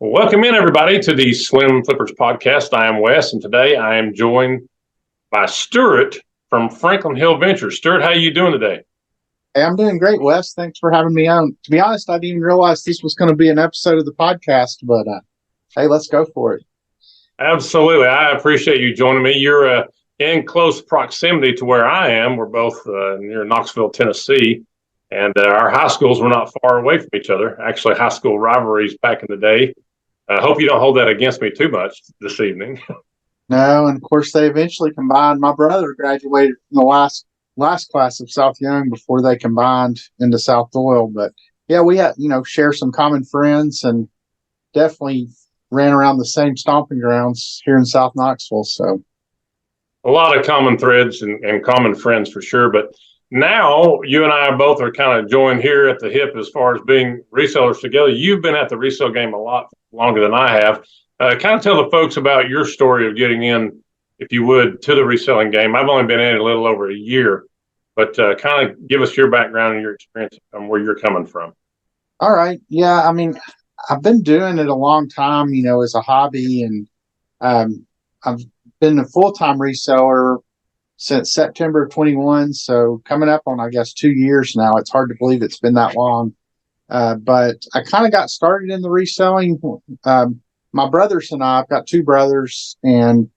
Welcome in, everybody, to the Slim Flippers podcast. I am Wes, and today I am joined by Stewart from Franklin Hill Ventures. Stewart, how are you doing today? Hey, I'm doing great, Wes. Thanks for having me on. To be honest, I didn't even realize this was going to be an episode of the podcast, but hey, let's go for it. Absolutely. I appreciate you joining me. You're in close proximity to where I am. We're both near Knoxville, Tennessee, and our high schools were not far away from each other. Actually, high school rivalries back in the day. I hope you don't hold that against me too much this evening. No, and of course they eventually combined. My brother graduated from the last class of South Young before they combined into South Doyle. But yeah, we had share some common friends and definitely ran around the same stomping grounds here in South Knoxville. So A lot of common threads and common friends for sure. But now you and I both are kind of joined here at the hip as far as being resellers together. You've been at the resale game a lot longer than I have. Kind of tell the folks about your story of getting in, if you would, to the reselling game. I've only been in it a little over a year, but kind of give us your background and your experience and where you're coming from. all right, yeah, I mean, I've been doing it a long time, as a hobby, and I've been a full-time reseller since September of 21. So coming up on, I guess, 2 years now. It's hard to believe it's been that long. But I kind of got started in the reselling. My brothers and I've got two brothers, and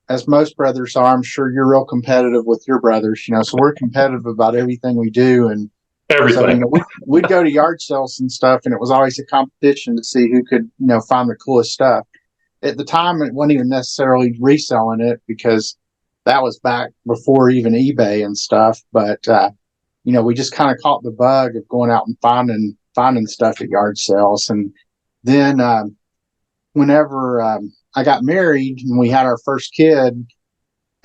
as most brothers are, I'm sure you're real competitive with your brothers, so we're competitive about everything we do. And Everything. so, we'd go to yard sales and stuff, and it was always a competition to see who could, find the coolest stuff. At the time, it wasn't even necessarily reselling it because that was back before even eBay and stuff. But, we just kind of caught the bug of going out and finding stuff at yard sales. And then whenever I got married and we had our first kid,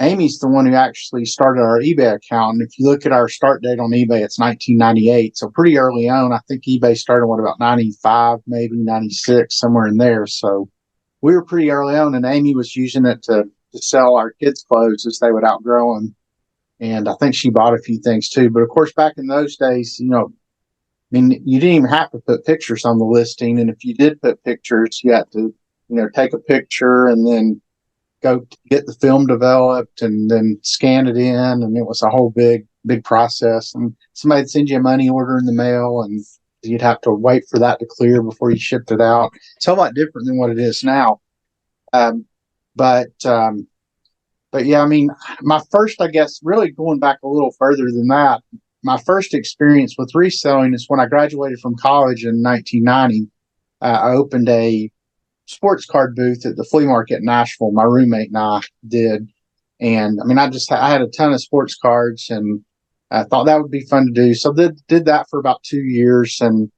Amy's the one who actually started our eBay account. And if you look at our start date on eBay, it's 1998. So pretty early on. I think eBay started, about 95, maybe 96, somewhere in there. So we were pretty early on, and Amy was using it to sell our kids' clothes as they would outgrow them. And I think she bought a few things too. But of course, back in those days, you didn't even have to put pictures on the listing. And if you did put pictures, you had to, take a picture and then go get the film developed and then scan it in. And it was a whole big process. And somebody'd send you a money order in the mail, and you'd have to wait for that to clear before you shipped it out. It's a lot different than what it is now. But yeah, I mean, my first, I guess, really going back a little further than that, my first experience with reselling is when I graduated from college in 1990. I opened a sports card booth at the flea market in Nashville. My roommate and I did. And I mean, I had a ton of sports cards, and I thought that would be fun to do. So did that for about 2 years, and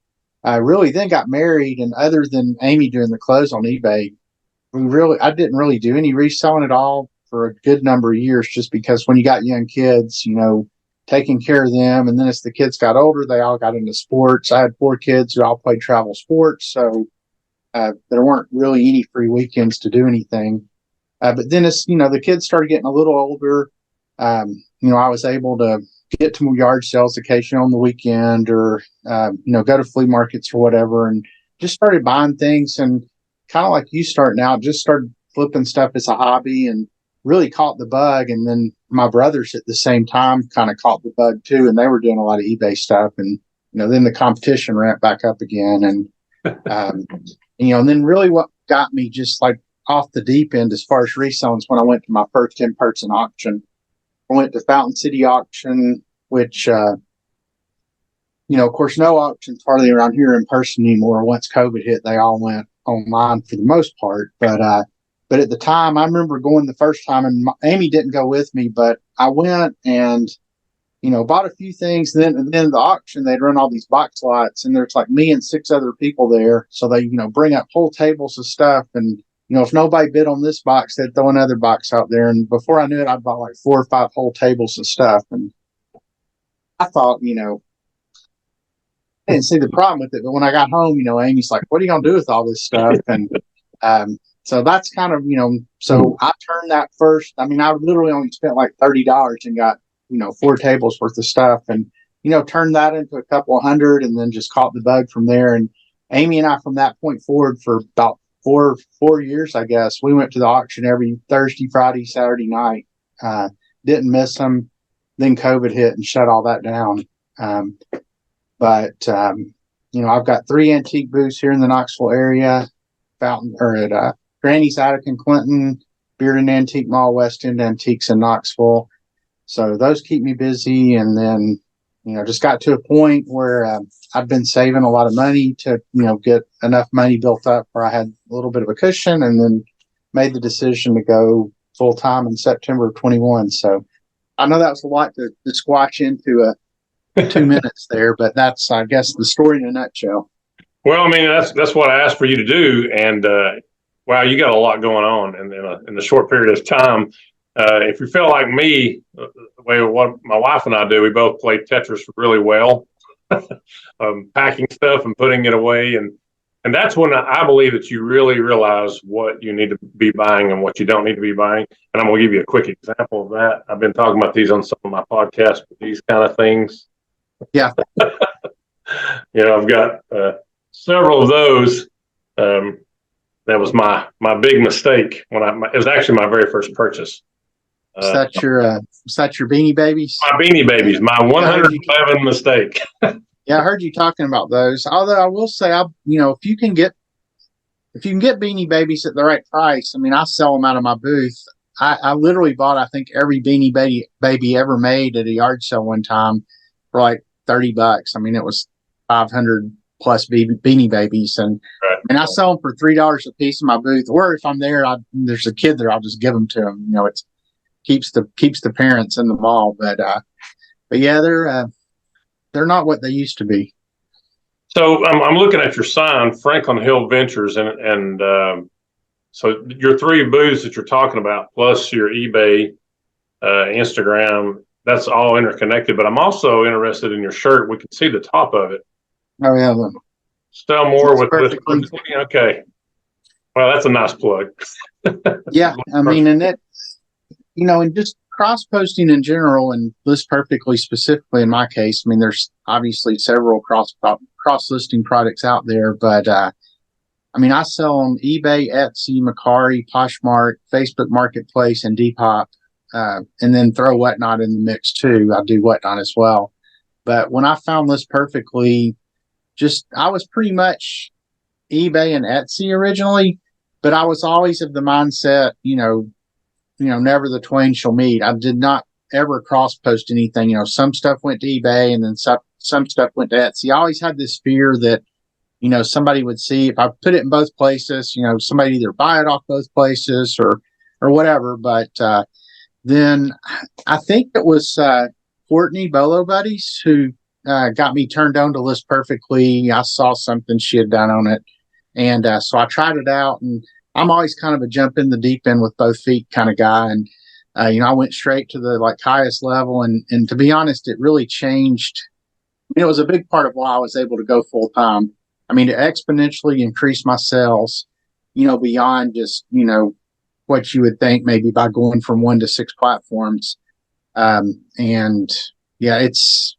I really then got married. And other than Amy doing the clothes on eBay, I didn't really do any reselling at all for a good number of years, just because when you got young kids, taking care of them. And then as the kids got older, they all got into sports. I had 4 kids who all played travel sports. So there weren't really any free weekends to do anything. But then as, the kids started getting a little older, I was able to get to yard sales occasionally on the weekend, or, go to flea markets or whatever, and just started buying things. And kind of like you starting out, just started flipping stuff as a hobby and really caught the bug. And then my brothers at the same time kind of caught the bug too, and they were doing a lot of eBay stuff. And then the competition ramped back up again. And and then really what got me just like off the deep end as far as reselling is when I went to my first in-person auction. I went to Fountain City Auction, which of course, no auctions hardly around here in person anymore. Once COVID hit, they all went online for the most part. But at the time, I remember going the first time, and Amy didn't go with me, but I went and, bought a few things. And then the auction, they'd run all these box lots, and there's like me and 6 other people there. So they, bring up whole tables of stuff. And, if nobody bid on this box, they'd throw another box out there. And before I knew it, I'd bought like 4 or 5 whole tables of stuff. And I thought, I didn't see the problem with it. But when I got home, Amy's like, what are you going to do with all this stuff? And, so that's kind of, so I turned that first. I mean, I literally only spent like $30 and got, 4 tables worth of stuff, and, turned that into a couple of hundred, and then just caught the bug from there. And Amy and I, from that point forward, for about four years, I guess, we went to the auction every Thursday, Friday, Saturday night. Didn't miss them. Then COVID hit and shut all that down. But I've got 3 antique booths here in the Knoxville area, at Granny's Attic in Clinton, Bearden Antique Mall, West End Antiques in Knoxville. So those keep me busy. And then, just got to a point where I've been saving a lot of money to, get enough money built up where I had a little bit of a cushion, and then made the decision to go full time in September of 21. So I know that was a lot to squash into 2 minutes there, but that's, I guess, the story in a nutshell. Well, I mean, that's what I asked for you to do. And wow, you got a lot going on in a short period of time. If you feel like me, the way what my wife and I do, we both play Tetris really well, packing stuff and putting it away. And that's when I believe that you really realize what you need to be buying and what you don't need to be buying. And I'm going to give you a quick example of that. I've been talking about these on some of my podcasts, but these kind of things. Yeah. I've got several of those. That was my big mistake it was actually my very first purchase. Is that your Beanie Babies? My Beanie Babies, my 111 mistake. Yeah, I heard you talking about those. Although I will say, if you can get Beanie Babies at the right price, I mean, I sell them out of my booth. I literally bought, I think, every Beanie Baby ever made at a yard sale one time for like $30. I mean, it was 500 plus Beanie Babies, and I sell them for $3 a piece in my booth. Or if I'm there, there's a kid there, I'll just give them to them. It keeps the parents in the mall. But yeah, they're not what they used to be. So I'm looking at your sign, Franklin Hill Ventures, and so your 3 booths that you're talking about, plus your eBay, Instagram, that's all interconnected. But I'm also interested in your shirt. We can see the top of it. Oh yeah. Sell more with this. Okay. Well, that's a nice plug. Yeah, I mean, and it, and just cross posting in general, and List Perfectly specifically in my case. I mean, there's obviously several cross listing products out there, but I sell on eBay, Etsy, Mercari, Poshmark, Facebook Marketplace, and Depop, and then throw Whatnot in the mix too. I do Whatnot as well. But when I found List Perfectly, I was pretty much eBay and Etsy originally, but I was always of the mindset, never the twain shall meet. I did not ever cross post anything. Some stuff went to eBay and then some stuff went to Etsy. I always had this fear that, somebody would see if I put it in both places, somebody either buy it off both places or whatever. But then I think it was Courtney Bolo Buddies who got me turned on to List Perfectly. I saw something she had done on it. And so I tried it out, and I'm always kind of a jump in the deep end with both feet kind of guy. And, I went straight to the highest level. And to be honest, it really changed. It was a big part of why I was able to go full time. To exponentially increase my sales, beyond just, what you would think maybe by going from 1 to 6 platforms. And yeah, it's,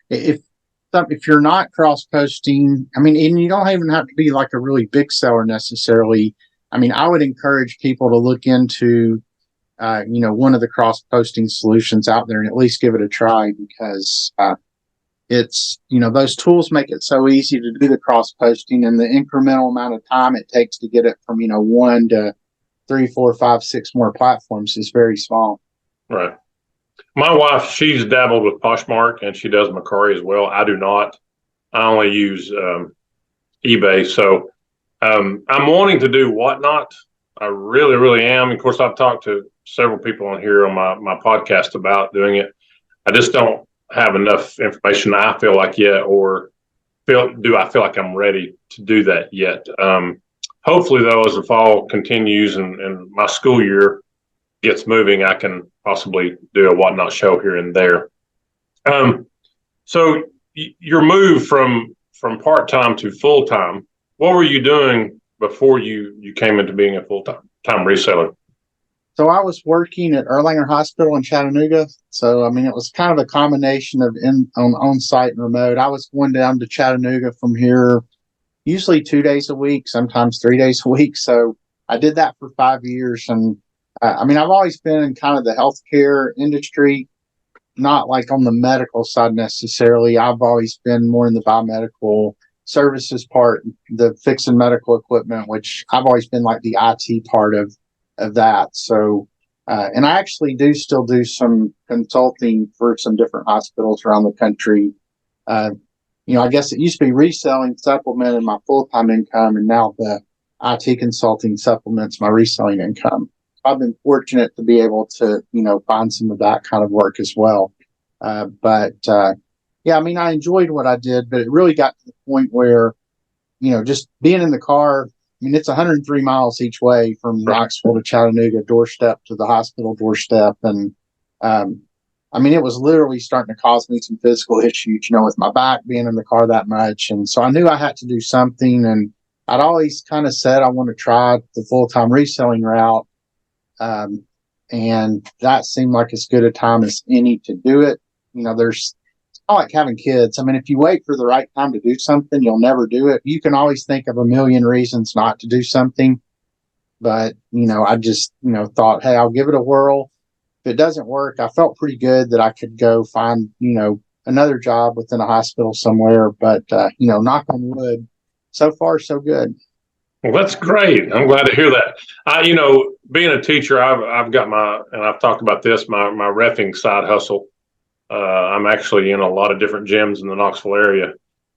if you're not cross posting, and you don't even have to be like a really big seller necessarily. I would encourage people to look into, one of the cross posting solutions out there and at least give it a try, because it's, those tools make it so easy to do the cross posting, and the incremental amount of time it takes to get it from, 1 to 3, 4, 5, 6 more platforms is very small. Right. My wife, she's dabbled with Poshmark and she does Mercari as well. I do not. I only use eBay. So I'm wanting to do Whatnot. I really, really am. Of course, I've talked to several people on here on my podcast about doing it. I just don't have enough information, I feel like, yet, or do I feel like I'm ready to do that yet. Hopefully, though, as the fall continues and my school year gets moving, I can possibly do a Whatnot show here and there. So your move from part-time to full-time, what were you doing before you came into being a full-time reseller? So I was working at Erlanger Hospital in Chattanooga. So, it was kind of a combination of on-site and remote. I was going down to Chattanooga from here usually 2 days a week, sometimes 3 days a week. So I did that for 5 years. And I mean, I've always been in kind of the healthcare industry, not like on the medical side necessarily. I've always been more in the biomedical services part, the fixing medical equipment, which I've always been like the IT part of that. So, and I actually do still do some consulting for some different hospitals around the country. Uh, I guess it used to be reselling supplemented my full time income, and now the IT consulting supplements my reselling income. I've been fortunate to be able to, find some of that kind of work as well. But yeah, I mean, I enjoyed what I did, but it really got to the point where, just being in the car, I mean, it's 103 miles each way from Knoxville to Chattanooga, doorstep to the hospital doorstep. And I mean, it was literally starting to cause me some physical issues, with my back being in the car that much. And so I knew I had to do something. And I'd always kind of said I want to try the full-time reselling route. And that seemed like as good a time as any to do it. It's not like having kids. I mean, if you wait for the right time to do something, you'll never do it. You can always think of a million reasons not to do something. But, I just, thought, hey, I'll give it a whirl. If it doesn't work, I felt pretty good that I could go find, another job within a hospital somewhere. But, knock on wood, so far, so good. Well, that's great. I'm glad to hear that. Being a teacher, I've got and I've talked about this, my reffing side hustle. I'm actually in a lot of different gyms in the Knoxville area.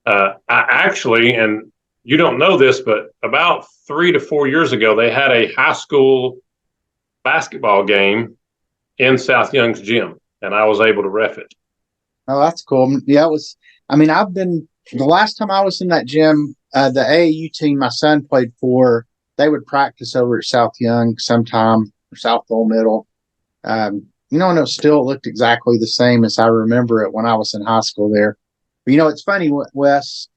I actually, and you don't know this, but about 3 to 4 years ago, they had a high school basketball game in South Young's gym, and I was able to ref it. Oh, that's cool. Yeah, it was. I mean, the last time I was in that gym, the AAU team my son played for, they would practice over at South Young sometime, or South Lowell Middle. And it looked exactly the same as I remember it when I was in high school there. But, it's funny, Wes,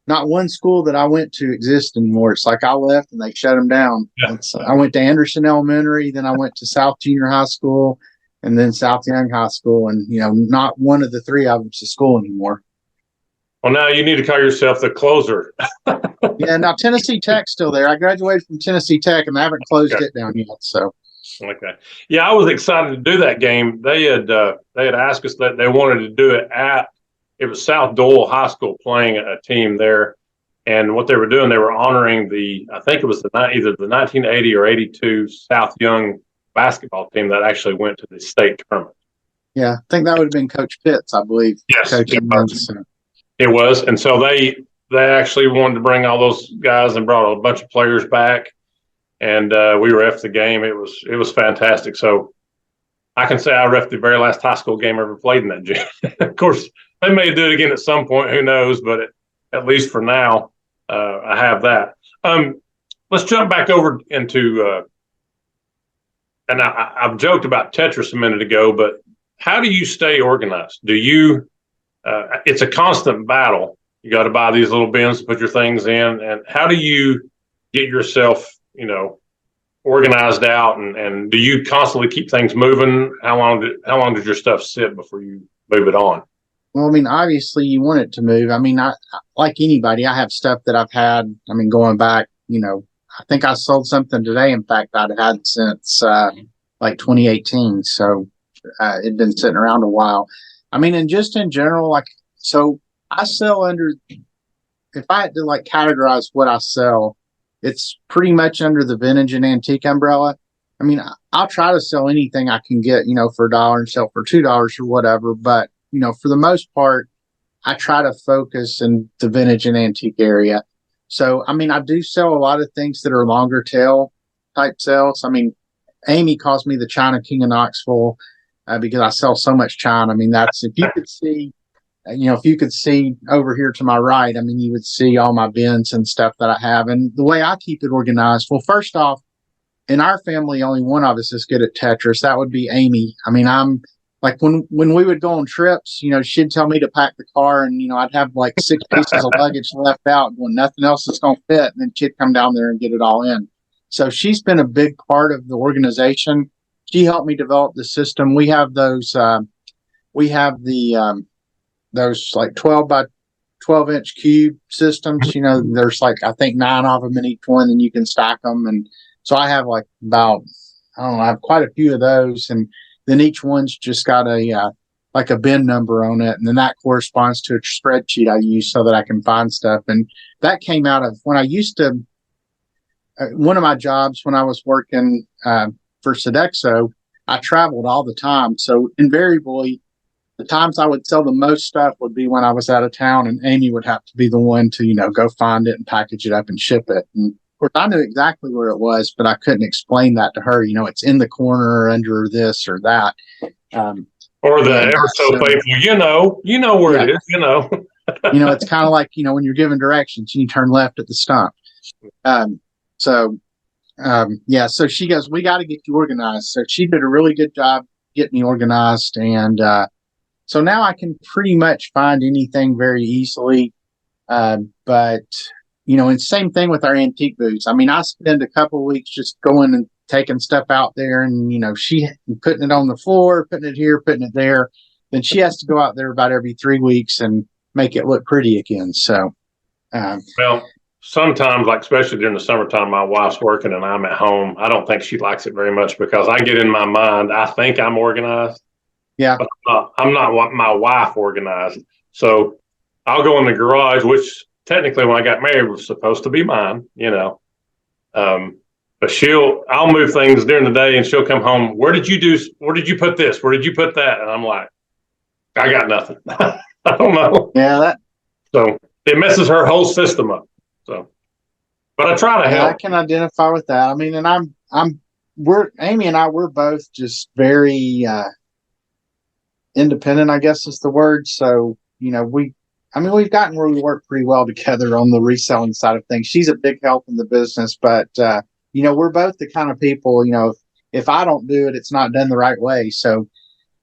not one school that I went to exists anymore. It's like I left and they shut them down. Yeah. I went to Anderson Elementary, then I went to South Junior High School, and then South Young High School. And, not one of the three of them is a school anymore. Well, now you need to call yourself the closer. Yeah, now Tennessee Tech's still there. I graduated from Tennessee Tech, and they haven't closed it down yet. So, okay, yeah, I was excited to do that game. They had asked us that they wanted to do it it was South Dole High School playing a team there, and what they were doing, they were honoring I think it was either the 1980 or 82 South Young basketball team that actually went to the state tournament. Yeah, I think that would have been Coach Pitts, I believe. Yes, it was. And so they actually wanted to bring all those guys and brought a bunch of players back, and we reffed the game. It was fantastic. So I can say I reffed the very last high school game I ever played in that gym. Of course, they may do it again at some point. Who knows? But at least for now, I have that. Let's jump back over into and I've joked about Tetris a minute ago, but how do you stay organized? Do you it's a constant battle. You got to buy these little bins to put your things in. And how do you get yourself, organized out? And do you constantly keep things moving? How long does your stuff sit before you move it on? Well, I mean, obviously you want it to move. I mean, I like anybody, I have stuff that I've had. I mean, going back, I think I sold something today. In fact, I'd had since like 2018. So it'd been sitting around a while. I mean, and just in general, so I sell if I had to categorize what I sell, it's pretty much under the vintage and antique umbrella. I mean, I'll try to sell anything I can get, for $1 and sell for $2 or whatever. But, for the most part, I try to focus in the vintage and antique area. So, I mean, I do sell a lot of things that are longer tail type sales. I mean, Amy calls me the China King of Knoxville. Because I sell so much China. I mean, if you could see over here to my right, I mean, you would see all my bins and stuff that I have. And the way I keep it organized, well, first off, in our family, only one of us is good at Tetris. That would be Amy. I mean, I'm like, when we would go on trips, she'd tell me to pack the car, and, I'd have 6 pieces of luggage left out when nothing else is going to fit. And then she'd come down there and get it all in. So she's been a big part of the organization. She helped me develop the system. We have those, those 12 by 12-inch cube systems. There's like, I think 9 of them in each one, and you can stack them. And so I have like about, I don't know, I have quite a few of those. And then each one's just got like a bin number on it. And then that corresponds to a spreadsheet I use so that I can find stuff. And that came out of when I used to, one of my jobs when I was working for Sodexo, I traveled all the time. So invariably, the times I would sell the most stuff would be when I was out of town, and Amy would have to be the one to, go find it and package it up and ship it. And of course, I knew exactly where it was, but I couldn't explain that to her. It's in the corner or under this or that. Or the ever so faithful, you know where it is, It's kind of like, when you're giving directions and you turn left at the stump. So she goes, we got to get you organized. So she did a really good job getting me organized. And so now I can pretty much find anything very easily. But, and same thing with our antique booths. I mean, I spend a couple of weeks just going and taking stuff out there and, she putting it on the floor, putting it here, putting it there. Then she has to go out there about every 3 weeks and make it look pretty again. So, well, sometimes, like especially during the summertime, my wife's working and I'm at home. I don't think she likes it very much because I get in my mind, I think I'm organized. Yeah. But I'm not my wife organized. So I'll go in the garage, which technically when I got married was supposed to be mine, but I'll move things during the day and she'll come home. Where did you put this? Where did you put that? And I'm like, I got nothing. I don't know. Yeah. So it messes her whole system up. So, but I try to help. I can identify with that. I mean, and Amy and I, we're both just very, independent, I guess is the word. So, we've gotten where we work pretty well together on the reselling side of things. She's a big help in the business, but, we're both the kind of people, if I don't do it, it's not done the right way. So,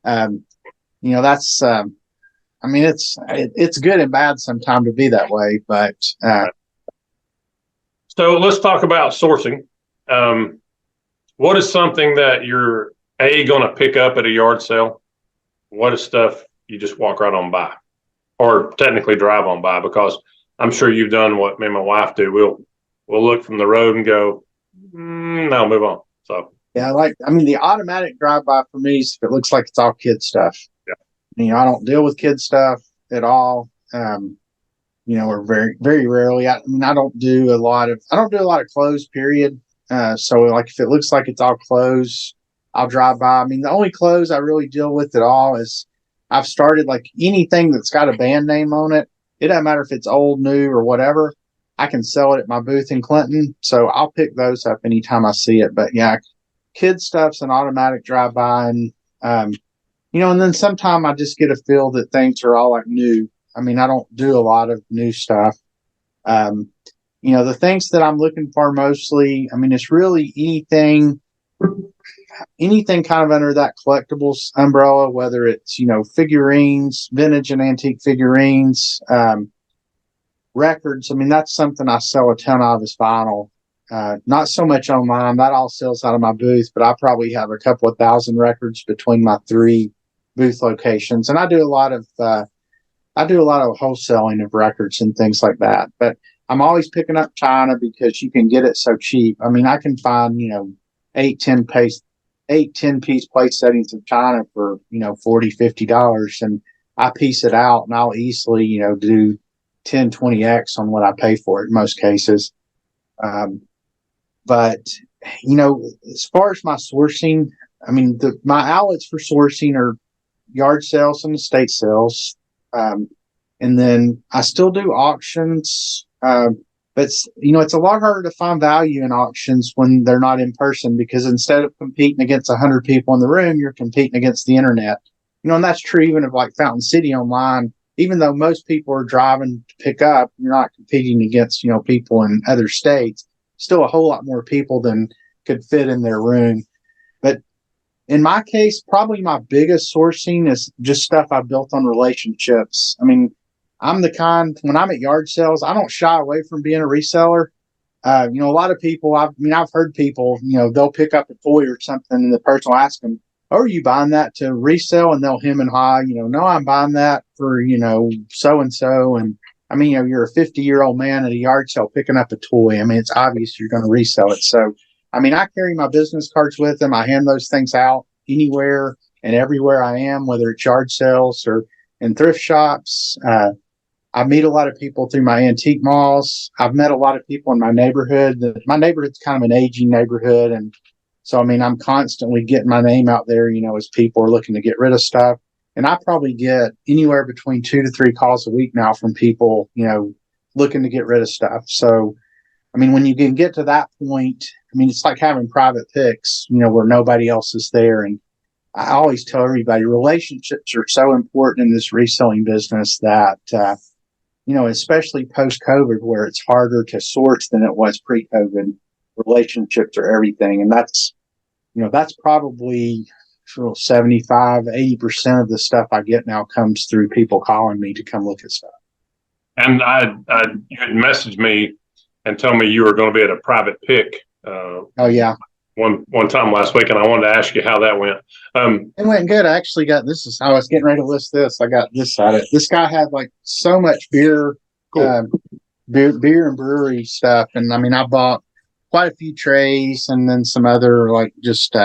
that's, it's good and bad sometimes to be that way, but, so let's talk about sourcing. What is something that you're going to pick up at a yard sale? What is stuff you just walk right on by, or technically drive on by? Because I'm sure you've done what me and my wife do. We'll look from the road and go, no, move on. So yeah, the automatic drive by for me is if it looks like it's all kid stuff. Yeah, I don't deal with kid stuff at all. Or very, very rarely. I don't do a lot of clothes, period. So like if it looks like it's all clothes, I'll drive by. I mean, the only clothes I really deal with at all is I've started like anything that's got a band name on it. It doesn't matter if it's old, new, or whatever. I can sell it at my booth in Clinton. So I'll pick those up anytime I see it. But yeah, kid stuff's an automatic drive by. And, and then sometime I just get a feel that things are all like new. I mean, I don't do a lot of new stuff. The things that I'm looking for mostly, it's really anything kind of under that collectibles umbrella, whether it's, figurines, vintage and antique figurines, records. That's something I sell a ton of is vinyl. Not so much online. That all sells out of my booth, but I probably have a couple of thousand records between my 3 booth locations. And I do a lot of wholesaling of records and things like that. But I'm always picking up China because you can get it so cheap. I can find, 8, 10 piece place settings of China for, $40, $50. And I piece it out and I'll easily, do 10, 20X on what I pay for it in most cases. But, as far as my sourcing, my outlets for sourcing are yard sales and estate sales. And then I still do auctions. But it's a lot harder to find value in auctions when they're not in person, because instead of competing against 100 people in the room, you're competing against the internet. And that's true even of like Fountain City online. Even though most people are driving to pick up, you're not competing against, people in other states. Still a whole lot more people than could fit in their room. But in my case, probably my biggest sourcing is just stuff I built on relationships. I'm the kind, when I'm at yard sales, I don't shy away from being a reseller. A lot of people, I've heard people, they'll pick up a toy or something and the person will ask them, oh, are you buying that to resell? And they'll hem and haw, no, I'm buying that for, so-and-so. And I mean, you're a 50-year-old man at a yard sale picking up a toy. I mean, it's obvious you're going to resell it. So, I mean, I carry my business cards with them. I hand those things out anywhere and everywhere I am, whether it's yard sales or in thrift shops. I meet a lot of people through my antique malls. I've met a lot of people in my neighborhood. My neighborhood's kind of an aging neighborhood. And so, I mean, I'm constantly getting my name out there, as people are looking to get rid of stuff. And I probably get anywhere between 2 to 3 calls a week now from people, looking to get rid of stuff. So, I mean, when you can get to that point, I mean, it's like having private picks, where nobody else is there. And I always tell everybody relationships are so important in this reselling business that, especially post-COVID, where it's harder to source than it was pre-COVID, relationships are everything. And that's probably 75, 80% of the stuff I get now comes through people calling me to come look at stuff. And you had messaged me and told me you were going to be at a private pick. Oh yeah. One time last week, and I wanted to ask you how that went. It went good. I actually got this. I was getting ready to list this. I got this at it. This guy had like so much beer, cool. beer and brewery stuff, and I mean, I bought quite a few trays, and then some other just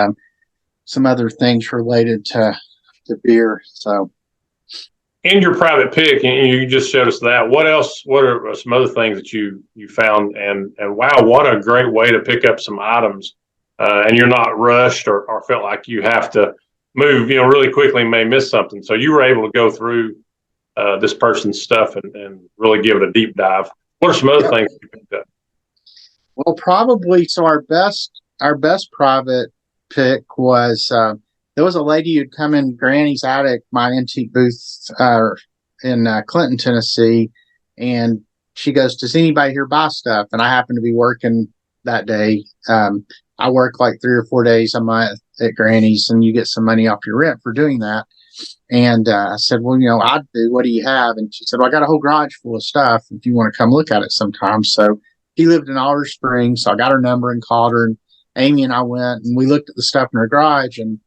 some other things related to beer. So, in your private pick, and you just showed us that. What else? What are some other things that you found? And wow, what a great way to pick up some items. And you're not rushed or felt like you have to move, really quickly and may miss something. So you were able to go through this person's stuff and really give it a deep dive. What are some other things you picked up? Well, probably. So our best private pick was there was a lady who'd come in Granny's attic, my antique booth in Clinton, Tennessee, and she goes, "Does anybody here buy stuff?" And I happened to be working that day. I work like 3 or 4 days a month at Granny's, and you get some money off your rent for doing that. And I said, "Well, I do. What do you have?" And she said, "Well, I got a whole garage full of stuff if you want to come look at it sometime." So he lived in Alder Springs, so I got her number and called her. And Amy and I went and we looked at the stuff in her garage. And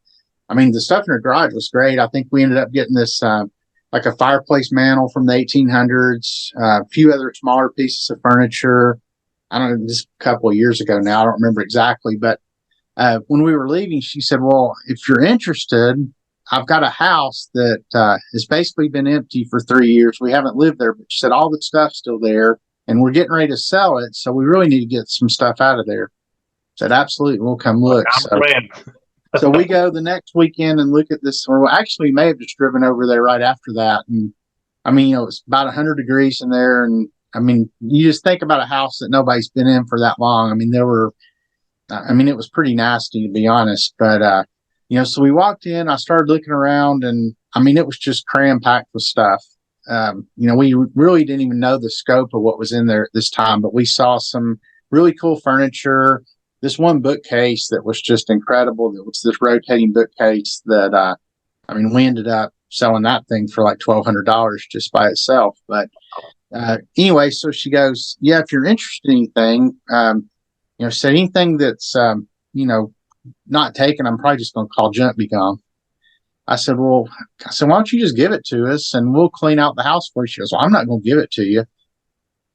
I mean, the stuff in her garage was great. I think we ended up getting this like a fireplace mantle from the 1800s, a few other smaller pieces of furniture. I don't know, just a couple of years ago now. I don't remember exactly. But when we were leaving, she said, "Well, if you're interested, I've got a house that has basically been empty for 3 years. We haven't lived there." But she said, "All the stuff's still there, and we're getting ready to sell it. So we really need to get some stuff out of there." I said, "Absolutely. We'll come look." So we go the next weekend and look at this. Or actually, may have just driven over there right after that. And I mean, it's about 100 degrees in there. And I mean, you just think about a house that nobody's been in for that long. I mean, it was pretty nasty, to be honest. But, so we walked in, I started looking around, and I mean, it was just cram packed with stuff. We really didn't even know the scope of what was in there at this time, but we saw some really cool furniture. This one bookcase that was just incredible. That was this rotating bookcase that, we ended up selling that thing for like $1,200 just by itself. But anyway, so she goes, "Yeah, if you're interested in anything, say anything that's, not taken, I'm probably just going to call junk be gone." I said, "Why don't you just give it to us and we'll clean out the house for you?" She goes, "Well, I'm not going to give it to you."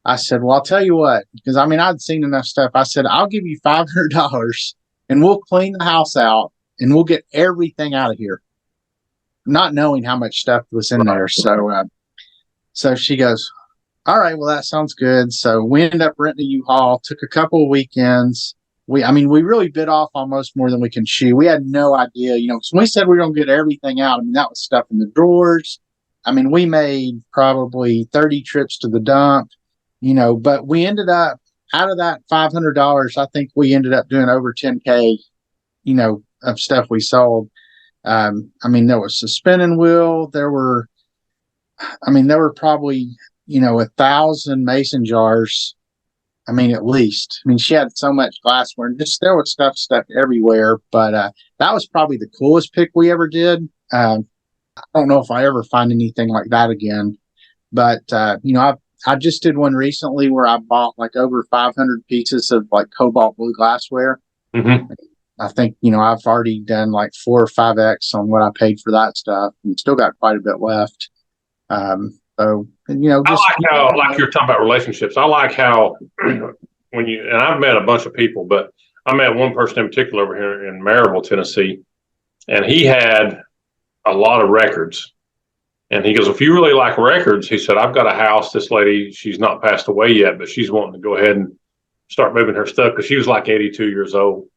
I said, "Well, I'll tell you what," because I'd seen enough stuff. I said, "I'll give you $500 and we'll clean the house out and we'll get everything out of here," not knowing how much stuff was in there. So she goes, "All right, well, that sounds good." So we ended up renting a U-Haul, took a couple of weekends. We really bit off almost more than we can chew. We had no idea, because when we said we were going to get everything out, that was stuff in the drawers. We made probably 30 trips to the dump, but we ended up, out of that $500, I think we ended up doing over 10K, of stuff we sold. There was a spinning wheel. There were probably, 1,000 mason jars. At least. She had so much glassware and just there was stuff stuck everywhere. But that was probably the coolest pick we ever did. I don't know if I ever find anything like that again. But I just did one recently where I bought like over 500 pieces of like cobalt blue glassware. Mm-hmm. I think I've already done like 4 or 5x on what I paid for that stuff, and still got quite a bit left. So, and, I just, like how, like you're talking about relationships. I like how and I've met a bunch of people, but I met one person in particular over here in Maryville, Tennessee, and he had a lot of records. And he goes, if you really like records, he said, I've got a house. This lady, she's not passed away yet, but she's wanting to go ahead and start moving her stuff because she was like 82 years old.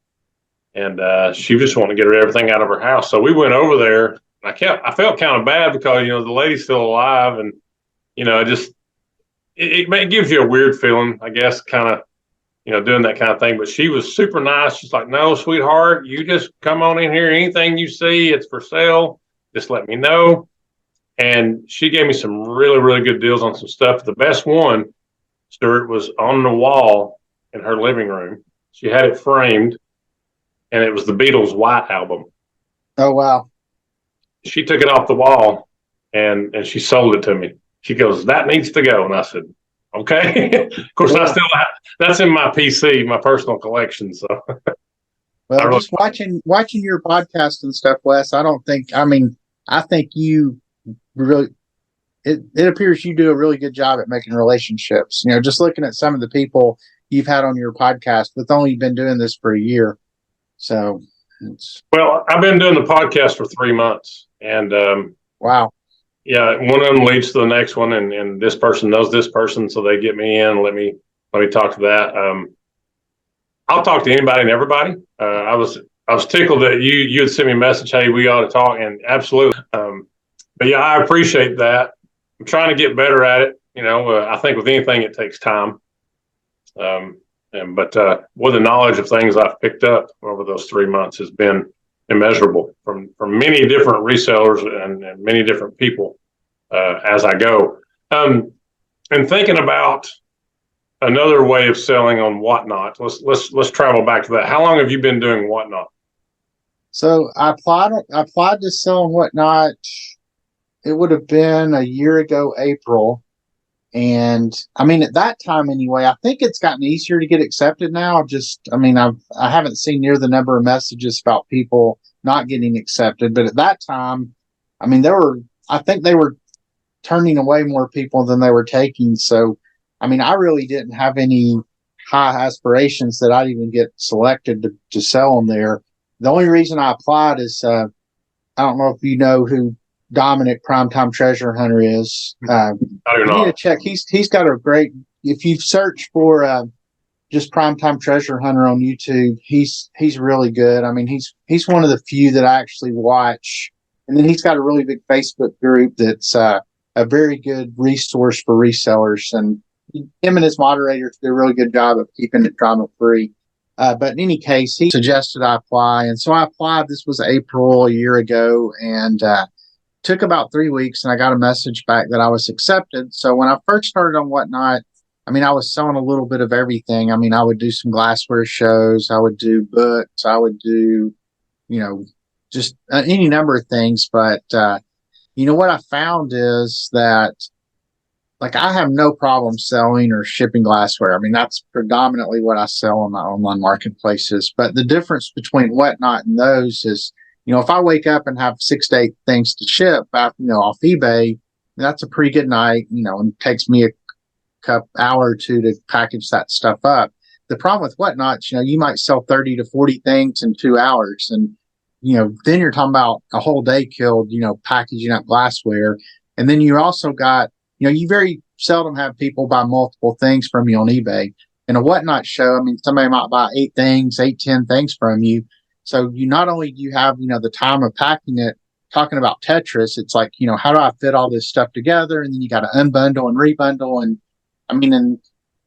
And she just wanted to get everything out of her house. So we went over there. I felt kind of bad because, the lady's still alive. And, it gives you a weird feeling, I guess, kind of, doing that kind of thing. But she was super nice. She's like, no, sweetheart, you just come on in here. Anything you see, it's for sale. Just let me know. And she gave me some really, really good deals on some stuff. The best one, Stewart, was on the wall in her living room. She had it framed, and it was the Beatles' White Album. oh, wow. She took it off the wall, and she sold it to me. She goes, that needs to go. And I said, okay. Of course, Yeah. That's in my PC, my personal collection. So, Well, just watching your podcast and stuff, Wes, I think you really, it appears you do a really good job at making relationships. Just looking at some of the people you've had on your podcast with only been doing this for a year. So well, I've been doing the podcast for 3 months, and wow. yeah, one of them leads to the next one, and this person knows this person, so they get me in and let me talk to that. I'll talk to anybody and everybody. I was tickled that you had sent me a message, hey, we ought to talk, and absolutely. But yeah, I appreciate that. I'm trying to get better at it. I think with anything, it takes time. But with the knowledge of things I've picked up over those 3 months has been immeasurable from many different resellers and many different people as I go. And thinking about another way of selling on Whatnot, let's travel back to that. How long have you been doing Whatnot? So I applied to sell on Whatnot. It would have been a year ago, April. And at that time anyway, I think it's gotten easier to get accepted now. I haven't seen near the number of messages about people not getting accepted. But at that time, I think they were turning away more people than they were taking. So, I really didn't have any high aspirations that I'd even get selected to sell them there. The only reason I applied is, I don't know if you know who Dominic Primetime Treasure Hunter is. I do not. You need to check. He's got a great. If you search for just Primetime Treasure Hunter on YouTube, he's really good. He's one of the few that I actually watch, and then he's got a really big Facebook group that's a very good resource for resellers. And him and his moderators do a really good job of keeping it drama free. But in any case, he suggested I apply, and so I applied. This was April a year ago, and took about 3 weeks, and I got a message back that I was accepted. So when I first started on Whatnot, I was selling a little bit of everything. I would do some glassware shows, I would do books, I would do, just any number of things. But what I found is that, like, I have no problem selling or shipping glassware. That's predominantly what I sell on my online marketplaces. But the difference between Whatnot and those is, if I wake up and have 6 to 8 things to ship, off eBay, that's a pretty good night, and it takes me a hour or two to package that stuff up. The problem with Whatnot, you might sell 30 to 40 things in 2 hours. And, then you're talking about a whole day killed, packaging up glassware. And then you also got, you very seldom have people buy multiple things from you on eBay. In a Whatnot show, somebody might buy 10 things from you. So you not only do you have, the time of packing it, talking about Tetris, it's like, how do I fit all this stuff together? And then you got to unbundle and rebundle. And and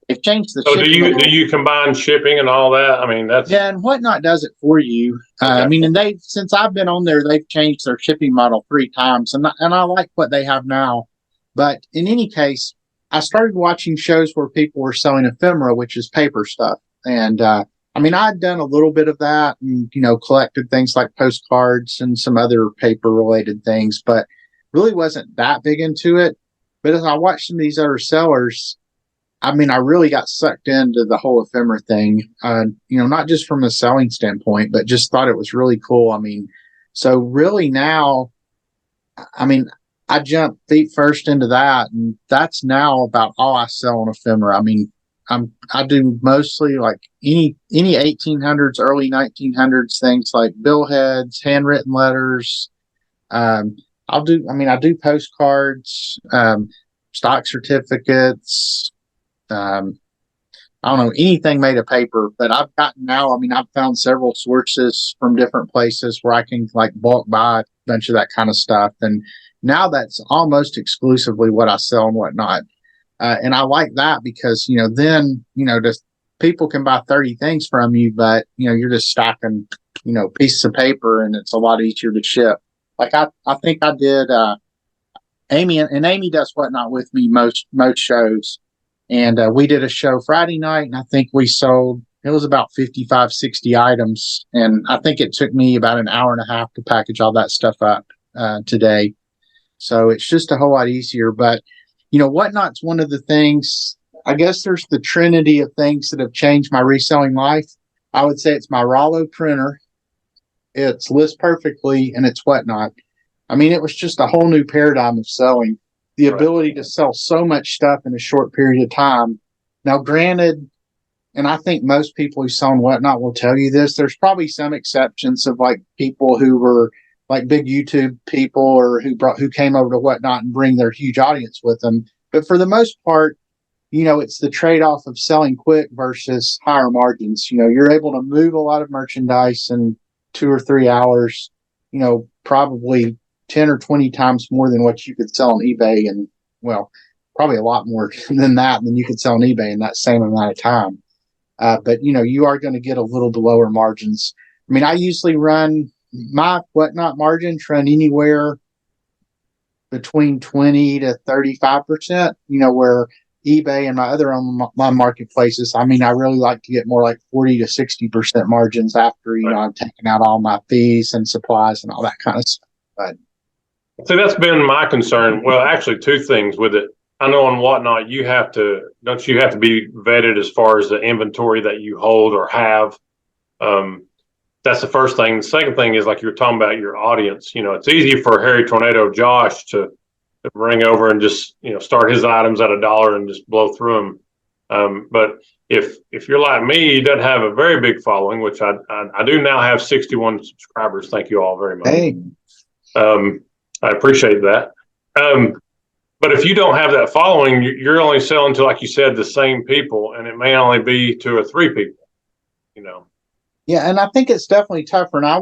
they've changed the So shipping. do you combine shipping and all that? That's. Yeah, and Whatnot does it for you. Okay. And since I've been on there, they've changed their shipping model 3 times. And I like what they have now. But in any case, I started watching shows where people were selling ephemera, which is paper stuff. And, I'd done a little bit of that and, collected things like postcards and some other paper related things, but really wasn't that big into it. But as I watched some of these other sellers, I really got sucked into the whole ephemera thing, not just from a selling standpoint, but just thought it was really cool. So really now, I jumped feet first into that, and that's now about all I sell on ephemera. I mean, I do mostly like any 1800s, early 1900s things like billheads, handwritten letters. Um, I do postcards, stock certificates. Um, I don't know anything made of paper, but I've found several sources from different places where I can like bulk buy a bunch of that kind of stuff. And now that's almost exclusively what I sell and whatnot. And I like that because, then, just people can buy 30 things from you, but, you're just stacking, pieces of paper and it's a lot easier to ship. Like I think I did, Amy does whatnot with me most shows. And we did a show Friday night, and I think we sold, it was about 55, 60 items. And I think it took me about an hour and a half to package all that stuff up today. So it's just a whole lot easier. But, whatnot's one of the things, I guess there's the trinity of things that have changed my reselling life. I would say it's my Rollo printer, it's List Perfectly, and it's whatnot. I mean, it was just a whole new paradigm of selling. The ability to sell so much stuff in a short period of time. Now, granted, and I think most people who sell on whatnot will tell you this, there's probably some exceptions of like people who were like big YouTube people or who came over to whatnot and bring their huge audience with them. But for the most part, it's the trade-off of selling quick versus higher margins. You're able to move a lot of merchandise in 2 or 3 hours, probably 10 or 20 times more than what you could sell on eBay. And well, probably a lot more than that than you could sell on eBay in that same amount of time. But you are going to get a little bit lower margins. I mean, I usually run my whatnot margins run anywhere between 20 to 35%, where eBay and my other online marketplaces, I mean, I really like to get more like 40 to 60% margins after, I'm taking out all my fees and supplies and all that kind of stuff. But see, that's been my concern. Well, actually, two things with it. I know on whatnot, don't you have to be vetted as far as the inventory that you hold or have? That's the first thing. The second thing is like you were talking about your audience. It's easy for Harry Tornado Josh to bring over and just, start his items at $1 and just blow through them. But if you're like me, you don't have a very big following, which I do now have 61 subscribers. Thank you all very much. Hey. I appreciate that. But if you don't have that following, you're only selling to, like you said, the same people, and it may only be 2 or 3 people, Yeah, and I think it's definitely tougher. And I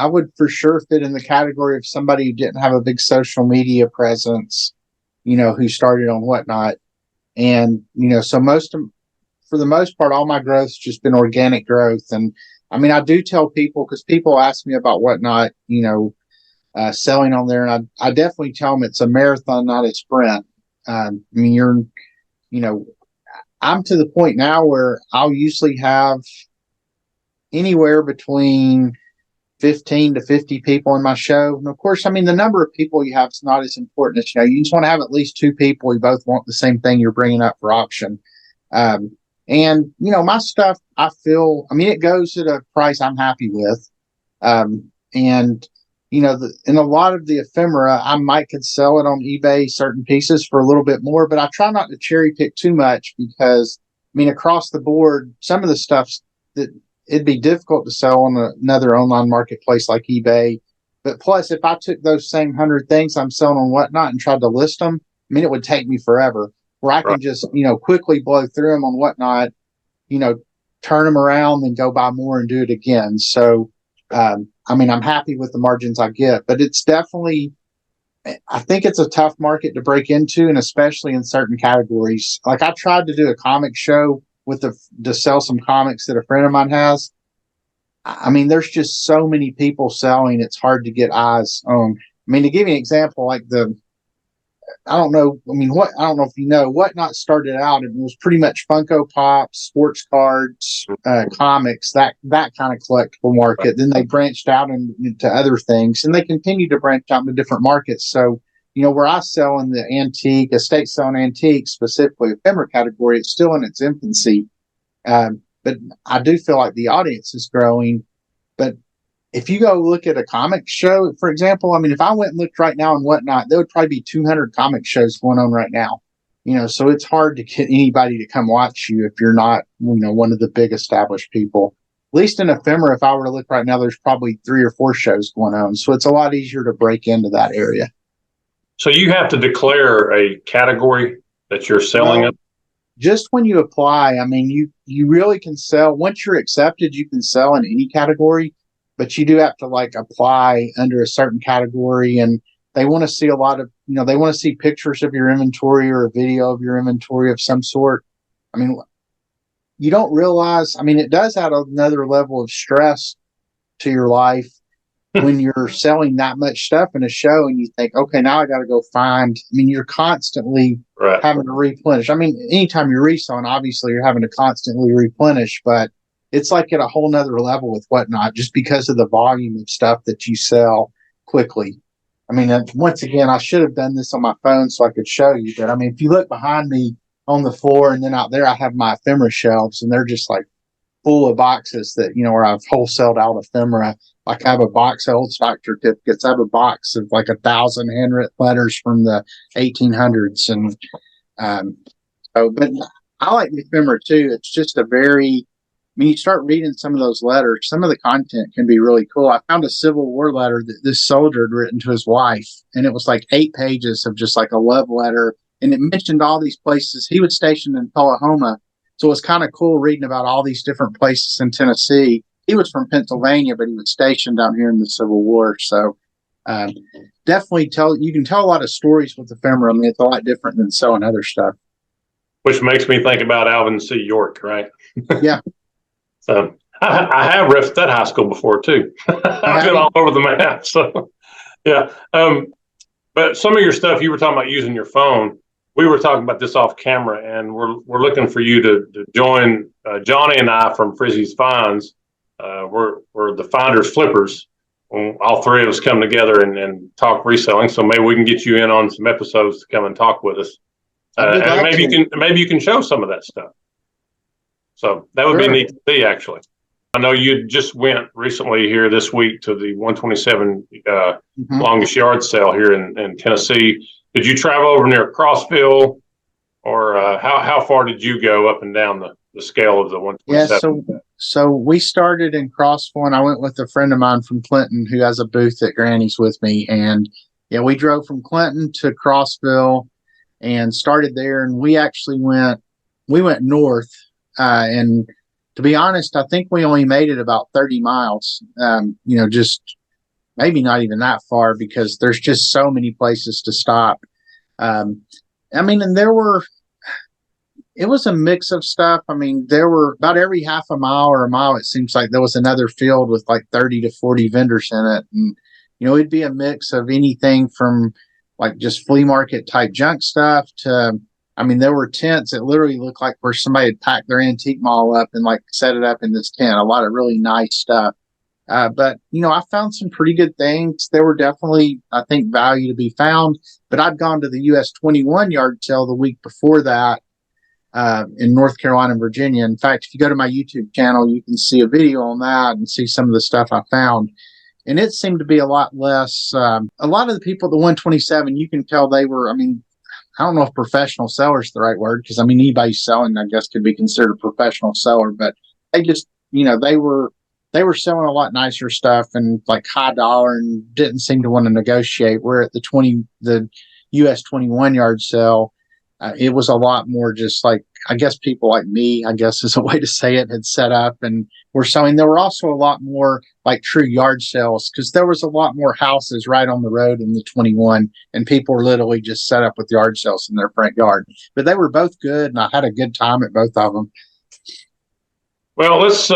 would for sure fit in the category of somebody who didn't have a big social media presence, who started on whatnot. And, so for the most part, all my growth's just been organic growth. And I mean, I do tell people, because people ask me about whatnot, selling on there. And I definitely tell them it's a marathon, not a sprint. I mean, I'm to the point now where I'll usually have anywhere between 15 to 50 people in my show. And of course, I mean, the number of people you have is not as important as, you just want to have at least 2 people who both want the same thing you're bringing up for auction. And, my stuff, it goes at a price I'm happy with. And, in a lot of the ephemera, I could sell it on eBay, certain pieces for a little bit more, but I try not to cherry pick too much because, across the board, some of the stuff that it'd be difficult to sell on another online marketplace like eBay. But plus, if I took those same 100 things I'm selling on whatnot and tried to list them, it would take me forever. Where I can just, quickly blow through them on whatnot, turn them around and go buy more and do it again. So, I'm happy with the margins I get, but it's definitely, I think it's a tough market to break into, and especially in certain categories. Like I tried to do a comic show to sell some comics that a friend of mine has. There's just so many people selling, it's hard to get eyes on. To give you an example, like I don't know if you know, whatnot started out, it was pretty much Funko Pops, sports cards, comics, that kind of collectible market. Then they branched out into other things, and they continue to branch out into different markets. So, where I sell in the estate selling antiques, specifically ephemera category, it's still in its infancy. But I do feel like the audience is growing. But if you go look at a comic show, for example, I mean, if I went and looked right now and whatnot, there would probably be 200 comic shows going on right now. So it's hard to get anybody to come watch you if you're not, one of the big established people. At least in ephemera, if I were to look right now, there's probably 3 or 4 shows going on. So it's a lot easier to break into that area. So you have to declare a category that you're selling Well, it? just when you apply, I mean, you really can sell. Once you're accepted, you can sell in any category, but you do have to like apply under a certain category, and they want to see a lot of, they want to see pictures of your inventory or a video of your inventory of some sort. I mean, you don't realize, I mean, it does add another level of stress to your life when you're selling that much stuff in a show and you think, okay, now I got to go find. I mean, you're constantly having to replenish. I mean, anytime you're reselling, obviously you're having to constantly replenish, but it's like at a whole nother level with whatnot, just because of the volume of stuff that you sell quickly. I mean, once again, I should have done this on my phone so I could show you, but I mean, if you look behind me on the floor and then out there, I have my ephemera shelves, and they're just like full of boxes that, where I've wholesaled out ephemera. Like I have a box of old stock certificates. I have a box of like 1,000 handwritten letters from the 1800s. And but I like the ephemera too. It's just you start reading some of those letters, some of the content can be really cool. I found a Civil War letter that this soldier had written to his wife, and it was like 8 pages of just like a love letter. And it mentioned all these places. He was stationed in Tullahoma. So it was kind of cool reading about all these different places in Tennessee. He was from Pennsylvania, but he was stationed down here in the Civil War. So definitely you can tell a lot of stories with ephemera. I mean, it's a lot different than selling other stuff. Which makes me think about Alvin C. York, right? Yeah. So I have refed that high school before too. I've been all over the map. So yeah. But some of your stuff, you were talking about using your phone. We were talking about this off camera, and we're looking for you to join Johnny and I from Frizzy's Finds. We're the Finders Flippers. All 3 of us come together and talk reselling. So maybe we can get you in on some episodes to come and talk with us. And maybe you can show some of that stuff. So that would be neat to see, actually. I know you just went recently here this week to the 127 longest yard sale here in Tennessee. Did you travel over near Crossville, or how far did you go up and down the scale of the 127? Yeah, so we started in Crossville, and I went with a friend of mine from Clinton who has a booth at Granny's with me. And yeah, we drove from Clinton to Crossville and started there. And we actually went north. And to be honest, I think we only made it about 30 miles, just maybe not even that far, because there's just so many places to stop. I mean, and it was a mix of stuff. I mean, there were about every half a mile or a mile, it seems like there was another field with like 30 to 40 vendors in it. And, it'd be a mix of anything from like just flea market type junk stuff to, I mean, there were tents that literally looked like where somebody had packed their antique mall up and like set it up in this tent. A lot of really nice stuff. But, I found some pretty good things. There were definitely, I think, value to be found. But I'd gone to the US 21 yard sale the week before that in North Carolina and Virginia. In fact, if you go to my YouTube channel, you can see a video on that and see some of the stuff I found. And it seemed to be a lot less. A lot of the people at the 127, you can tell they were, I mean, I don't know if professional seller is the right word, because I mean, anybody selling, I guess, could be considered a professional seller, but they just, they were selling a lot nicer stuff and like high dollar and didn't seem to want to negotiate. Where at the US 21 yard sale, it was a lot more just like, I guess people like me, I guess is a way to say it, had set up and were selling. There were also a lot more like true yard sales, because there was a lot more houses right on the road in the 21, and people were literally just set up with yard sales in their front yard. But they were both good, and I had a good time at both of them. Well, let's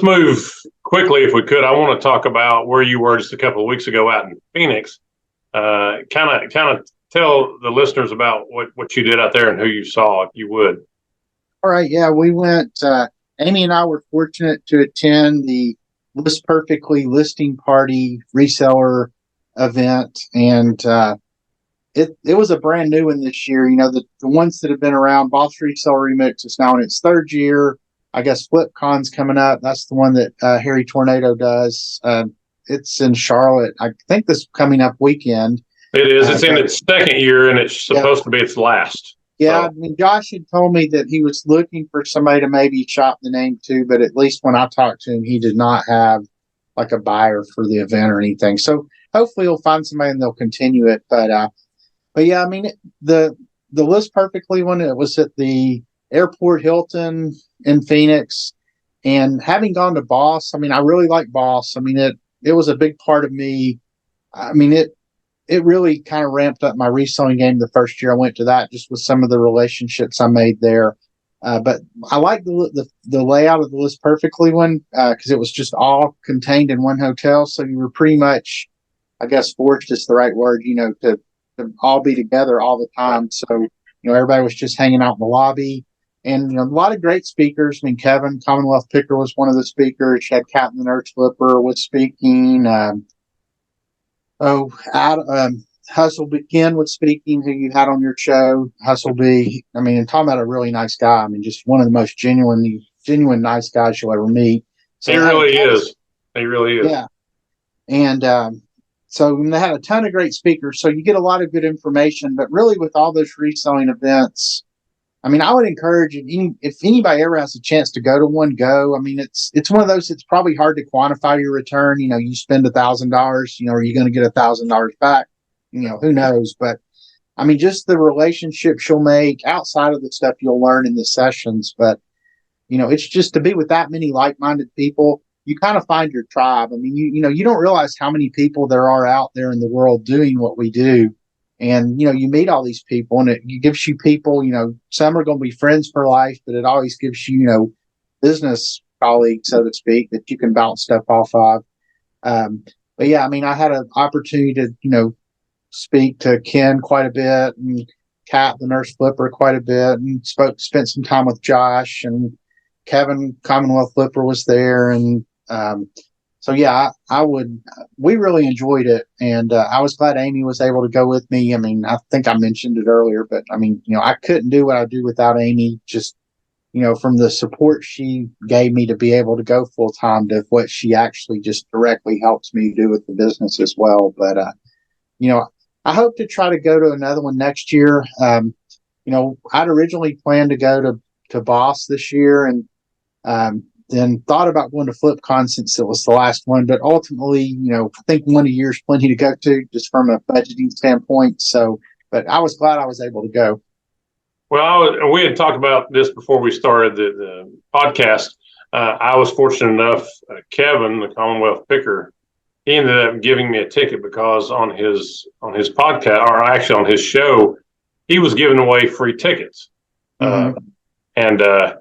move quickly if we could. I want to talk about where you were just a couple of weeks ago out in Phoenix. Kind of tell the listeners about what you did out there and who you saw, if you would. All right. Yeah, we went, Amy and I were fortunate to attend the List Perfectly listing party reseller event. And it was a brand new one this year. The ones that have been around, Boss Reseller Remix is now in its 3rd year. I guess FlipCon's coming up. That's the one that Harry Tornado does. It's in Charlotte. I think this coming up weekend. It is. It's in its second year, and it's supposed to be its last. Yeah, So. I mean, Josh had told me that he was looking for somebody to maybe shop the name to, but at least when I talked to him, he did not have like a buyer for the event or anything. So hopefully he'll find somebody and they'll continue it. But yeah, I mean, the List Perfectly one, it was at the Airport Hilton in Phoenix, and having gone to Boss, I mean, I really like Boss. I mean, it was a big part of me. I mean, it really kind of ramped up my reselling game the first year I went to that, just with some of the relationships I made there. But I like the layout of the List Perfectly one because it was just all contained in one hotel. So you were pretty much, I guess, forced is the right word, to all be together all the time. So, everybody was just hanging out in the lobby. And, a lot of great speakers. I mean, Kevin, Commonwealth Picker, was one of the speakers. You had Captain the Nurse Flipper was speaking. Hustle Ken was speaking, who you had on your show. Hustle B, I mean, and talking about a really nice guy. I mean, just one of the most genuine nice guys you'll ever meet. So he really is. He really is. Yeah. And so they had a ton of great speakers. So you get a lot of good information. But really, with all those reselling events, I mean, I would encourage if anybody ever has a chance to go to one, go. I mean, it's one of those. It's probably hard to quantify your return. You spend $1,000. Are you going to get $1,000 back? Who knows? But I mean, just the relationships you'll make outside of the stuff you'll learn in the sessions. But it's just to be with that many like-minded people. You kind of find your tribe. I mean, you don't realize how many people there are out there in the world doing what we do. And, you meet all these people, and it gives you people, some are going to be friends for life, but it always gives you, business colleagues, so to speak, that you can bounce stuff off of. But yeah, I mean, I had an opportunity to, speak to Ken quite a bit, and Kat, the Nurse Flipper, quite a bit, and spent some time with Josh, and Kevin, Commonwealth Flipper, was there. And, so yeah, we really enjoyed it. And I was glad Amy was able to go with me. I mean, I think I mentioned it earlier, but I mean, I couldn't do what I do without Amy, just, from the support she gave me to be able to go full time to what she actually just directly helps me do with the business as well. But, I hope to try to go to another one next year. I'd originally planned to go to Boss this year, and, then thought about going to FlipCon since it was the last one, but ultimately, I think one a year is plenty to go to just from a budgeting standpoint. So, but I was glad I was able to go. Well, we had talked about this before we started the podcast. I was fortunate enough, Kevin, the Commonwealth Picker, he ended up giving me a ticket because on his podcast, or actually on his show, he was giving away free tickets. Mm-hmm.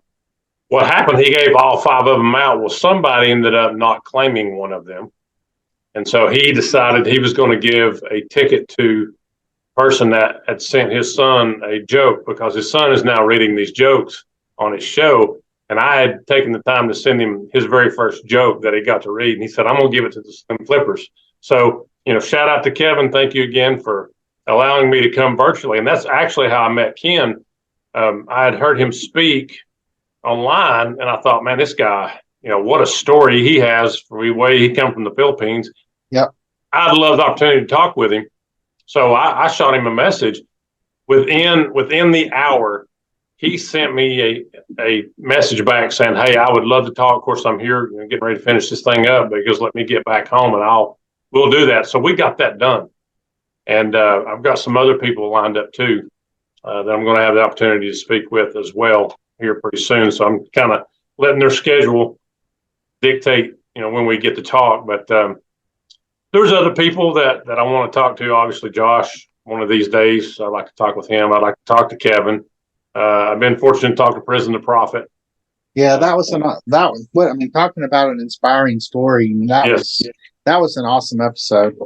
What happened, he gave all 5 of them out. Well, somebody ended up not claiming one of them. And so he decided he was going to give a ticket to a person that had sent his son a joke, because his son is now reading these jokes on his show. And I had taken the time to send him his very first joke that he got to read. And he said, I'm going to give it to the Slim Flippers. So, shout out to Kevin. Thank you again for allowing me to come virtually. And that's actually how I met Ken. I had heard him speak online, and I thought, man, this guy, what a story he has for the way he come from the Philippines. Yep. I'd love the opportunity to talk with him. So I shot him a message. Within the hour, he sent me a message back saying, hey, I would love to talk. Of course, I'm here getting ready to finish this thing up, because let me get back home and we'll do that. So we got that done. And I've got some other people lined up too that I'm going to have the opportunity to speak with as well here pretty soon. So I'm kind of letting their schedule dictate, when we get to talk. But there's other people that I want to talk to. Obviously, Josh, one of these days, I'd like to talk with him. I'd like to talk to Kevin. I've been fortunate to talk to Prison to Profit. Yeah, that was what I mean. Talking about an inspiring story. That was an awesome episode.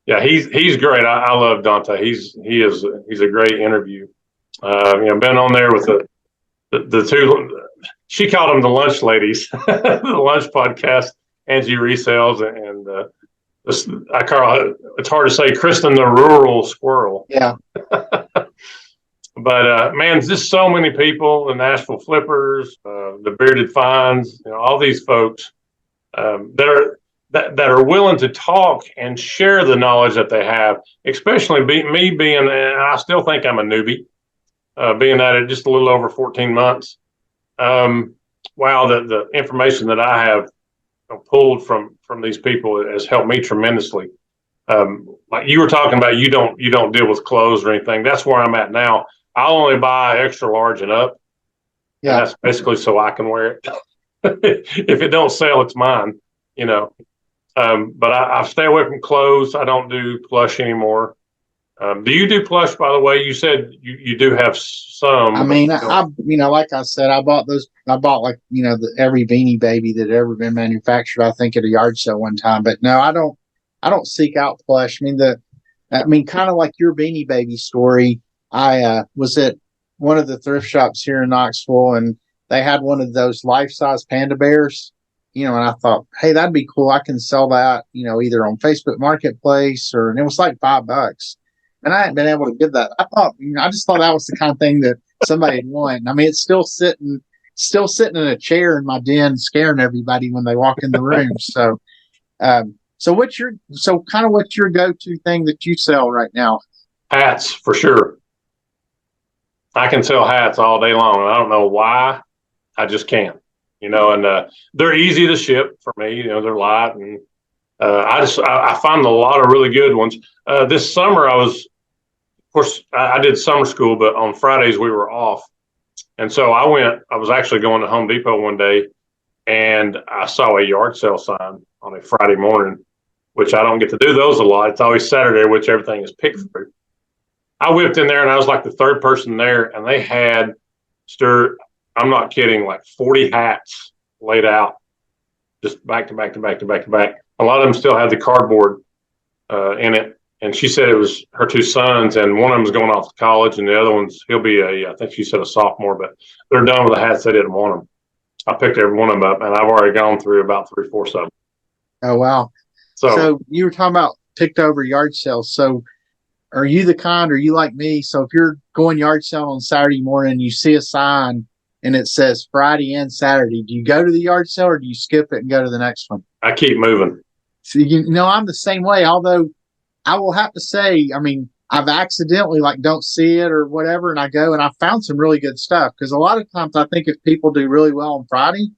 Yeah, he's great. I love Dante. He's a great interview. Been on there with the two. She called them the lunch ladies, the lunch podcast. Angie Resells and I call it. It's hard to say. Kristen the rural squirrel. Yeah. But man, just so many people, the Nashville Flippers, the Bearded Finds, all these folks that are willing to talk and share the knowledge that they have. Especially me being, and I still think I'm a newbie, being at it just a little over 14 months. Wow, the information that I have pulled from these people has helped me tremendously. Like you were talking about, you don't deal with clothes or anything. That's where I'm at now. I'll only buy extra large and up. Yeah. And that's basically so I can wear it. If it don't sell, it's mine, But I stay away from clothes. I don't do plush anymore. Do you do plush, by the way? You said you do have some. I mean, like I said, I bought every Beanie Baby that had ever been manufactured, I think, at a yard sale one time. But no, I don't seek out plush. Kind of like your Beanie Baby story. I was at one of the thrift shops here in Knoxville, and they had one of those life-size panda bears, and I thought, hey, that'd be cool. I can sell that, either on Facebook Marketplace and it was like $5. And I hadn't been able to get that. I just thought that was the kind of thing that somebody would want. It's still sitting in a chair in my den, scaring everybody when they walk in the room. So, what's your go-to thing that you sell right now? Hats, for sure. I can sell hats all day long. I don't know why. I just can, and they're easy to ship for me. They're light, and I find a lot of really good ones. This summer of course, I did summer school, but on Fridays we were off. And so I was actually going to Home Depot one day, and I saw a yard sale sign on a Friday morning, which I don't get to do those a lot. It's always Saturday, which everything is picked through. I whipped in there, and I was like the third person there, and they had, Stewart, I'm not kidding, like 40 hats laid out, just back to back to back to back to back. A lot of them still had the cardboard in it. And she said it was her two sons, and one of them's going off to college, and the other he'll be I think she said a sophomore, but they're done with the hats. They didn't want them. I picked every one of them up, and I've already gone through about 3/4 of them. Oh, wow. So you were talking about picked over yard sales. So are you like me? So if you're going yard sale on Saturday morning, you see a sign and it says Friday and Saturday, do you go to the yard sale or do you skip it and go to the next one? I keep moving. So, I'm the same way, although I will have to say, I've accidentally don't see it or whatever, and I go and I found some really good stuff, because a lot of times I think if people do really well on Friday,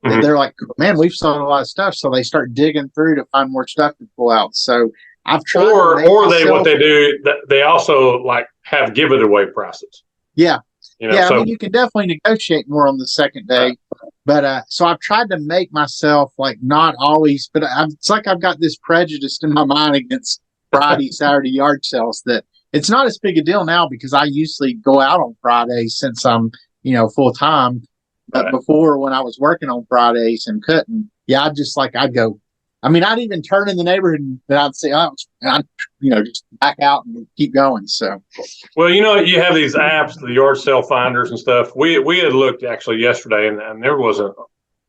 mm-hmm. they're like, man, we've sold a lot of stuff, so they start digging through to find more stuff to pull out. So I've tried. What they do, they also have give it away prices. Yeah. You can definitely negotiate more on the second day. But so I've tried to make myself not always, but it's like I've got this prejudice in my mind against Friday, Saturday yard sales that it's not as big a deal now, because I usually go out on Fridays since I'm, full time. But before, when I was working on Fridays and cutting, I'd go. I'd even turn in the neighborhood and I'd say, just back out and keep going. So, well, you have these apps, the yard sale finders and stuff. We had looked actually yesterday, and there wasn't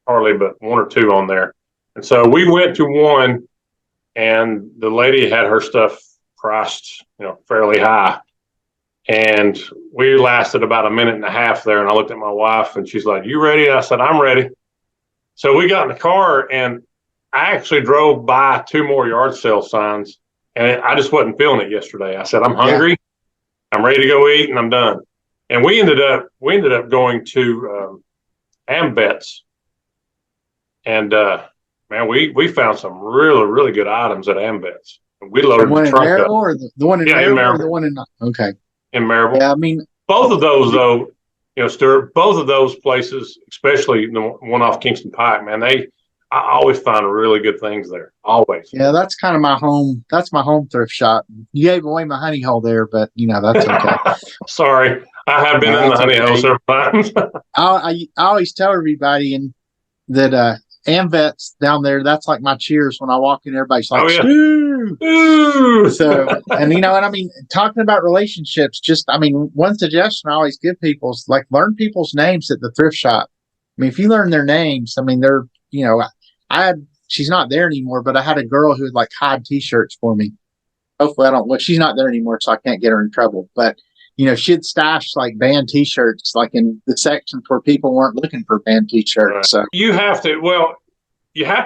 hardly but one or two on there. And so we went to one, and the lady had her stuff priced, fairly high. And we lasted about a minute and a half there. And I looked at my wife, and she's like, "You ready?" I said, "I'm ready." So we got in the car, and I actually drove by two more yard sale signs, and I just wasn't feeling it yesterday. I said, "I'm hungry. I'm ready to go eat, and I'm done." And we ended up going to Ambets, and man, we found some really, really good items at Ambets. We loaded the trunk up. Or the one in Maribel, or the one in in Maribel. Yeah, both of those though, Stewart. Both of those places, especially the one off Kingston Pike, man, I always find really good things there. Always. Yeah, that's kind of my home. That's my home thrift shop. You gave away my honey hole there, but that's okay. Sorry, I have been in the honey hole several times. I always tell everybody that Amvets down there, that's like my cheers when I walk in. Everybody's like, "Ooh!" So, and talking about relationships, one suggestion I always give people is learn people's names at the thrift shop. If you learn their names, they're she's not there anymore, but I had a girl who would hide t-shirts for me. Hopefully she's not there anymore, so I can't get her in trouble. But, she'd stash like band T-shirts, like in the sections where people weren't looking for band T-shirts. Right. So you have to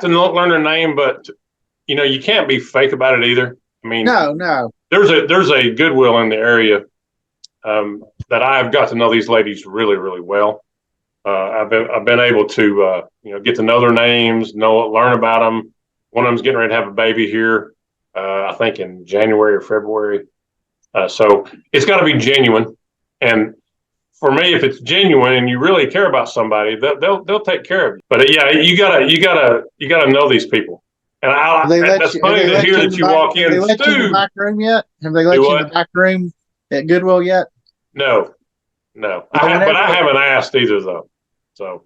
learn their name, but you can't be fake about it either. I mean, no. There's a Goodwill in the area that I've got to know these ladies really, really well. I've been able to get to know their names, learn about them. One of them's getting ready to have a baby here, I think in January or February. So it's got to be genuine. And for me, if it's genuine and you really care about somebody, they'll take care of you. But yeah, you gotta know these people. And that's funny to hear that you walk in. Have they let you in the back room yet? Have they let you in the back room at Goodwill yet? No. But I haven't asked either though. So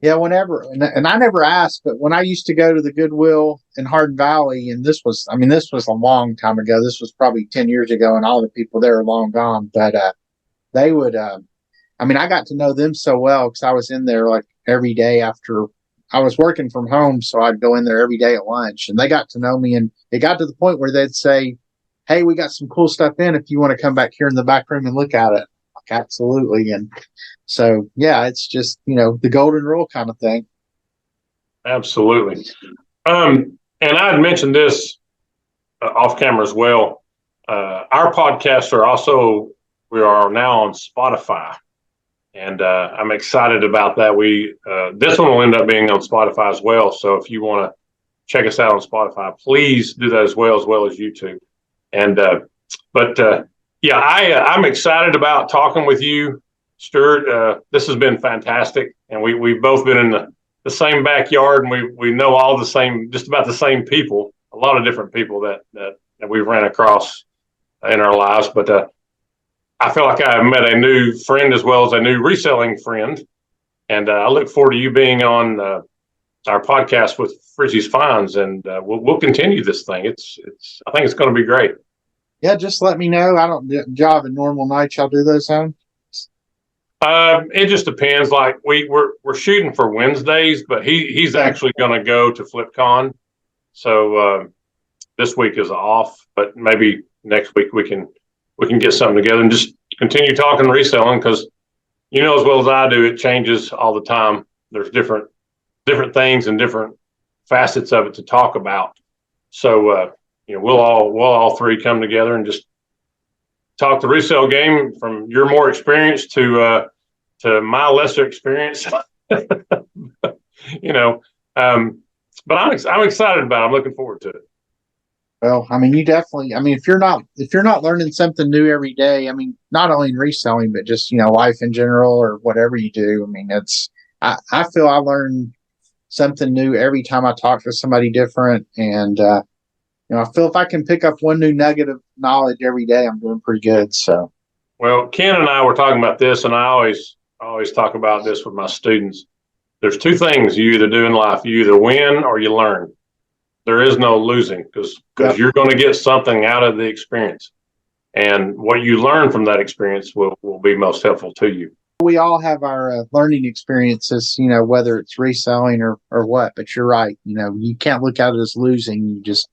yeah, whenever, and I never asked, but when I used to go to the Goodwill in Hardin Valley, and this was a long time ago. This was probably 10 years ago, and all the people there are long gone. But they would, I got to know them so well because I was in there like every day after I was working from home. So I'd go in there every day at lunch, and they got to know me. And it got to the point where they'd say, "Hey, we got some cool stuff in if you want to come back here in the back room and look at it." Like, absolutely. And so, yeah, it's just, the golden rule kind of thing. Absolutely. And I had mentioned this off camera as well. Our podcasts we are now on Spotify, and I'm excited about that. This one will end up being on Spotify as well. So if you want to check us out on Spotify, please do that as well as YouTube. And, yeah, I'm excited about talking with you, Stewart. This has been fantastic, and we've both been in the same backyard, and we know just about the same people, a lot of different people that we've ran across in our lives. But I feel like I met a new friend as well as a new reselling friend, and I look forward to you being on our podcast with Fritzy's Finds, and we'll continue this thing. I think it's going to be great. Yeah, just let me know. I don't job at normal nights. Y'all do those on? It just depends. Like we're shooting for Wednesdays, but he's actually going to go to FlipCon. So this week is off, but maybe next week we can get something together and just continue talking reselling, because as well as I do, it changes all the time. There's different things and different facets of it to talk about. So we'll all three come together and just talk the resale game from your more experience to my lesser experience. But I'm excited about it. I'm looking forward to it. Well, you definitely, if you're not learning something new every day, not only in reselling, but just, life in general or whatever you do. I feel I learn something new every time I talk to somebody different. And, I feel if I can pick up one new nugget of knowledge every day, I'm doing pretty good. So, well, Ken and I were talking about this, and I always talk about this with my students. There's two things you either do in life: you either win or you learn. There is no losing, because you're going to get something out of the experience, and what you learn from that experience will be most helpful to you. We all have our learning experiences, whether it's reselling or what. But you're right. You can't look at it as losing. You just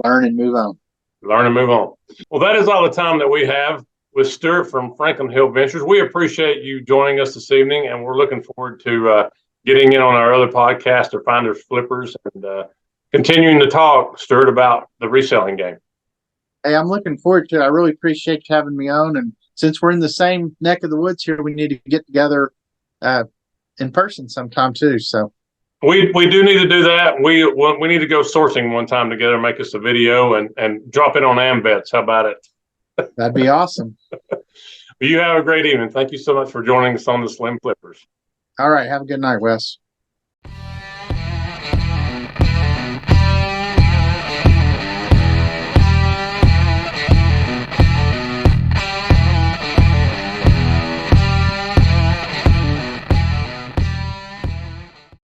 learn and move on. Well, that is all the time that we have with Stewart from Franklin Hill Ventures. We appreciate you joining us this evening, and we're looking forward to getting in on our other podcast, or Finders Flippers, and continuing to talk, Stewart, about the reselling game. Hey, I'm looking forward to it. I really appreciate you having me on. And since we're in the same neck of the woods here, we need to get together in person sometime too. So we do need to do that. We need to go sourcing one time together, make us a video, and drop it on Ambets. How about it? That'd be awesome. Well, you have a great evening. Thank you so much for joining us on the Slim Flippers. All right. Have a good night, Wes.